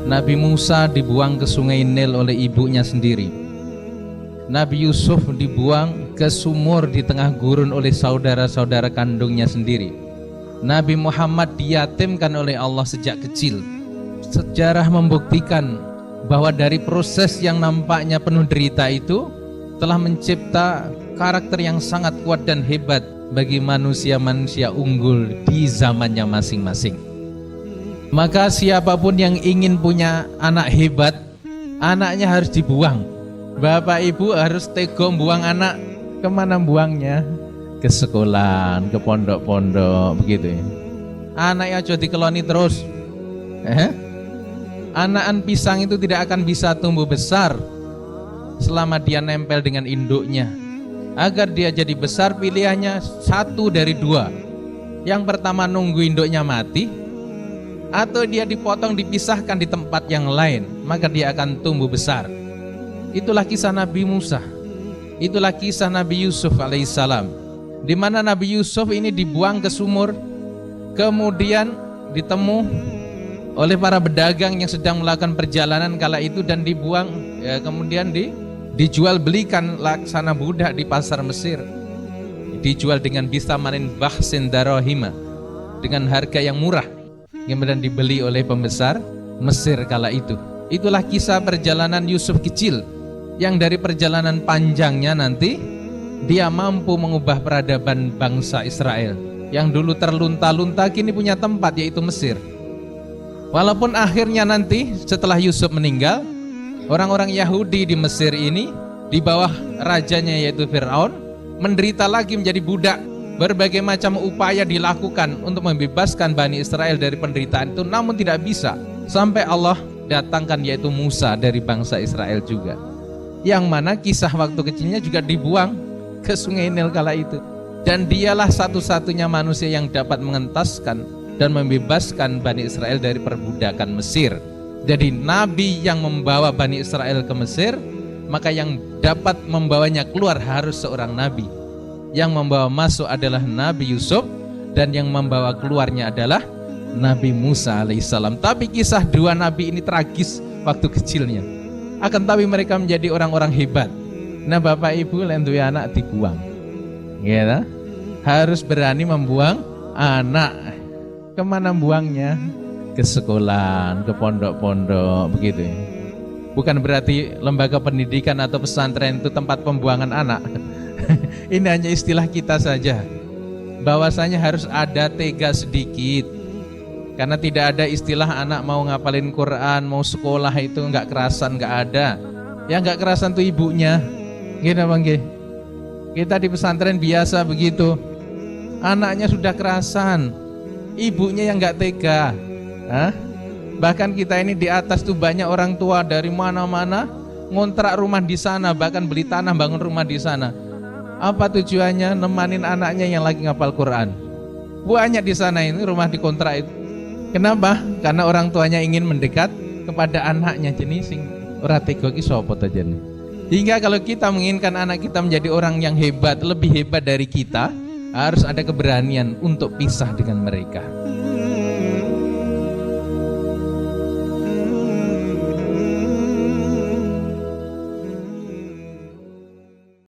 Nabi Musa dibuang ke sungai Nil oleh ibunya sendiri. Nabi Yusuf dibuang ke sumur di tengah gurun oleh saudara-saudara kandungnya sendiri. Nabi Muhammad diyatimkan oleh Allah sejak kecil. Sejarah membuktikan bahwa dari proses yang nampaknya penuh derita itu telah mencipta karakter yang sangat kuat dan hebat bagi manusia-manusia unggul di zamannya masing-masing. Maka siapapun yang ingin punya anak hebat, anaknya harus dibuang. Bapak ibu harus tega buang anak. Kemana buangnya? Ke sekolahan, ke pondok-pondok, begitu ya. Anaknya aja dikeloni terus. Anakan pisang itu tidak akan bisa tumbuh besar selama dia nempel dengan induknya. Agar dia jadi besar, pilihannya satu dari dua. Yang pertama, nunggu induknya mati, atau dia dipotong, dipisahkan di tempat yang lain, maka dia akan tumbuh besar. Itulah kisah Nabi Musa. Itulah kisah Nabi Yusuf alaihissalam, di mana Nabi Yusuf ini dibuang ke sumur, kemudian ditemu oleh para pedagang yang sedang melakukan perjalanan kala itu, dan dibuang ya, kemudian dijual belikan laksana budak di pasar Mesir, dijual dengan bisamanin bahsin darahima, dengan harga yang murah, kemudian dibeli oleh pembesar Mesir kala itu. Itulah kisah perjalanan Yusuf kecil, yang dari perjalanan panjangnya nanti dia mampu mengubah peradaban bangsa Israel yang dulu terlunta-lunta, kini punya tempat, yaitu Mesir. Walaupun akhirnya nanti setelah Yusuf meninggal, orang-orang Yahudi di Mesir ini di bawah rajanya yaitu Fir'aun menderita lagi menjadi budak. Berbagai macam upaya dilakukan untuk membebaskan Bani Israel dari penderitaan itu, namun tidak bisa, sampai Allah datangkan yaitu Musa dari bangsa Israel juga, yang mana kisah waktu kecilnya juga dibuang ke sungai Nil kala itu. Dan dialah satu-satunya manusia yang dapat mengentaskan dan membebaskan Bani Israel dari perbudakan Mesir. Jadi nabi yang membawa Bani Israel ke Mesir, maka yang dapat membawanya keluar harus seorang nabi. Yang membawa masuk adalah Nabi Yusuf, dan yang membawa keluarnya adalah Nabi Musa alaihissalam. Tapi kisah dua nabi ini tragis waktu kecilnya, akan tapi mereka menjadi orang-orang hebat. Nah bapak ibu lentuy anak dibuang, ya, harus berani membuang anak. Kemana buangnya? Ke sekolahan, ke pondok-pondok, begitu ya. Bukan berarti lembaga pendidikan atau pesantren itu tempat pembuangan anak. Ini hanya istilah kita saja, bahwasanya harus ada tega sedikit, karena tidak ada istilah anak mau ngapalin Quran, mau sekolah itu nggak kerasan, nggak ada. Yang nggak kerasan tuh ibunya, gitu bang. Kita di pesantren biasa begitu, anaknya sudah kerasan, ibunya yang nggak tega. Bahkan kita ini di atas tuh banyak orang tua dari mana-mana ngontrak rumah di sana, bahkan beli tanah bangun rumah di sana. Apa tujuannya? Nemanin anaknya yang lagi ngapal Quran. Banyak di sana ini rumah dikontrak itu. Kenapa? Karena orang tuanya ingin mendekat kepada anaknya. Jenis ora tega ki sapa ta jen. Hingga kalau kita menginginkan anak kita menjadi orang yang hebat, lebih hebat dari kita, harus ada keberanian untuk pisah dengan mereka.